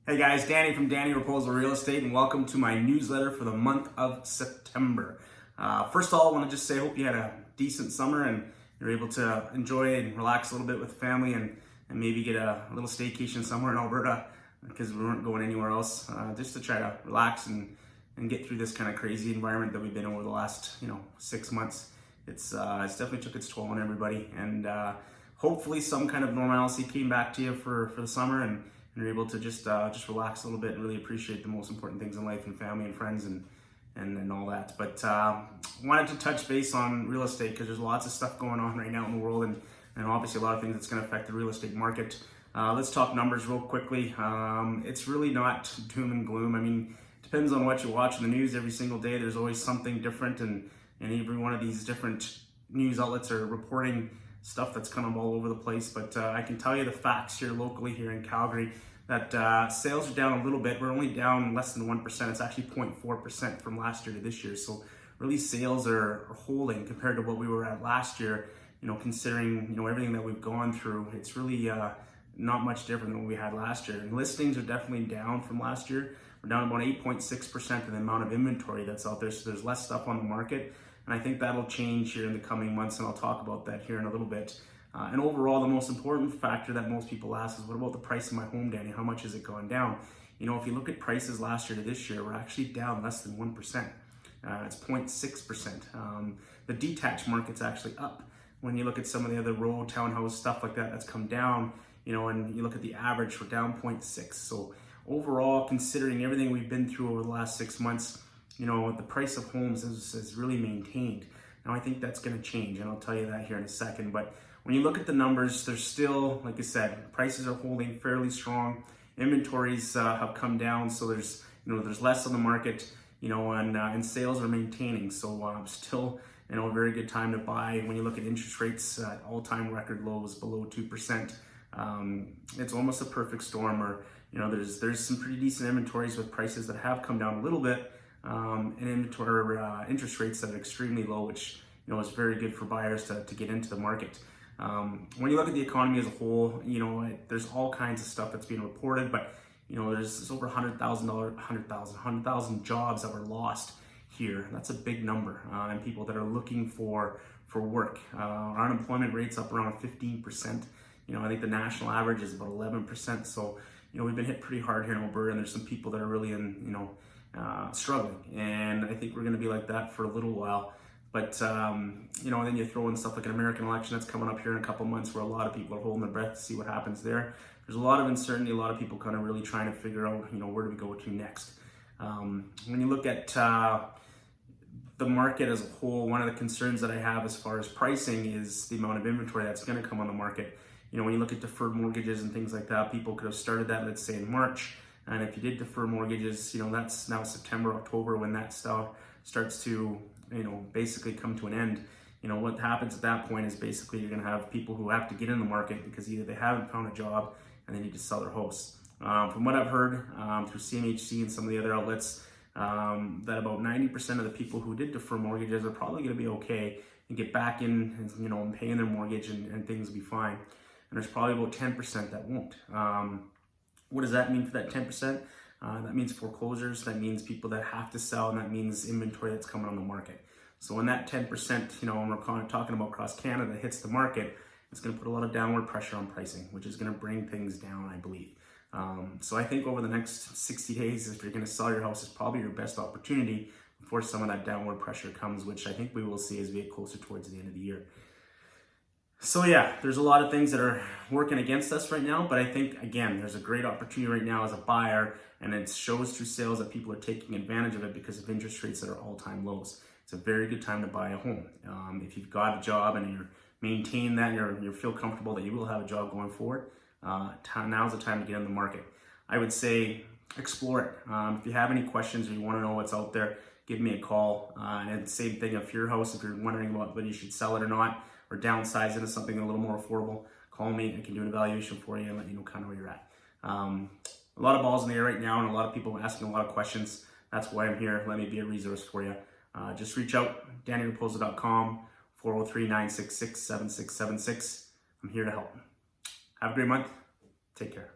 Hey guys, Danny from Danny Raposo Real Estate, and welcome to my newsletter for the month of September. First of all, I want to just say I hope you had a decent summer and you're able to enjoy and relax a little bit with the family and maybe get a little staycation somewhere in Alberta because we weren't going anywhere else, just to try to relax and get through this kind of crazy environment that we've been over the last 6 months. It's definitely took its toll on everybody, and hopefully some kind of normalcy came back to you for the summer and you're able to just relax a little bit and really appreciate the most important things in life and family and friends and all that. But wanted to touch base on real estate because there's lots of stuff going on right now in the world and obviously a lot of things that's going to affect the real estate market. Let's talk numbers real quickly. It's really not doom and gloom. I mean, it depends on what you watch in the news every single day. There's always something different, and every one of these different news outlets are reporting stuff that's kind of all over the place. But I can tell you the facts here locally here in Calgary that sales are down a little bit. We're only down less than 1%. It's actually 0.4% from last year to this year. So really sales are holding compared to what we were at last year. Considering everything that we've gone through, it's really not much different than what we had last year. And listings are definitely down from last year. We're down about 8.6% in the amount of inventory that's out there. So there's less stuff on the market. And I think that'll change here in the coming months, and I'll talk about that here in a little bit. And overall, the most important factor that most people ask is, what about the price of my home, Danny? How much has it gone down? If you look at prices last year to this year, we're actually down less than 1%. It's 0.6%. The detached market's actually up. When you look at some of the other row, townhouse, stuff like that, that's come down, and you look at the average, we're down 0.6. So overall, considering everything we've been through over the last 6 months, the price of homes has really maintained. Now I think that's going to change, and I'll tell you that here in a second. But when you look at the numbers, there's still, like I said, prices are holding fairly strong. Inventories have come down, so there's less on the market, and sales are maintaining. So still, a very good time to buy. When you look at interest rates at all-time record lows, below 2%, it's almost a perfect storm. Or there's some pretty decent inventories with prices that have come down a little bit. And inventory interest rates that are extremely low, which is very good for buyers to get into the market. When you look at the economy as a whole, there's all kinds of stuff that's being reported, but there's over 100,000 jobs that were lost here. That's a big number, and people that are looking for work. Our unemployment rate's up around 15%. I think the national average is about 11%. So we've been hit pretty hard here in Alberta, and there's some people that are really struggling, and I think we're going to be like that for a little while. But then you throw in stuff like an American election that's coming up here in a couple months, where a lot of people are holding their breath to see what happens there. There's a lot of uncertainty, a lot of people kind of really trying to figure out where do we go to next. When you look at the market as a whole, one of the concerns that I have as far as pricing is the amount of inventory that's going to come on the market. When you look at deferred mortgages and things like that, people could have started that, let's say, in March. And if you did defer mortgages, that's now September, October, when that stuff starts to, basically come to an end. What happens at that point is basically you're going to have people who have to get in the market because either they haven't found a job and they need to sell their house. From what I've heard through CMHC and some of the other outlets, that about 90% of the people who did defer mortgages are probably going to be okay and get back in, and paying their mortgage and things will be fine. And there's probably about 10% that won't. What does that mean for that 10%? That means foreclosures, that means people that have to sell, and that means inventory that's coming on the market. So when that 10%, when we're kind of talking about across Canada, hits the market, it's going to put a lot of downward pressure on pricing, which is going to bring things down, I believe. So I think over the next 60 days, if you're going to sell your house, it's probably your best opportunity before some of that downward pressure comes, which I think we will see as we get closer towards the end of the year. So yeah, there's a lot of things that are working against us right now, but I think, again, there's a great opportunity right now as a buyer, and it shows through sales that people are taking advantage of it because of interest rates that are all-time lows. It's a very good time to buy a home. If you've got a job and you're maintaining that, and you feel comfortable that you will have a job going forward, now's the time to get in the market. I would say explore it. If you have any questions or you want to know what's out there, give me a call. And same thing if your house, if you're wondering about whether you should sell it or not, or downsize into something a little more affordable, call me. I can do an evaluation for you and let you know kind of where you're at. A lot of balls in the air right now, and a lot of people asking a lot of questions. That's why I'm here. Let me be a resource for you. Just reach out, DannyRaposo.com, 403-966-7676. I'm here to help. Have a great month. Take care.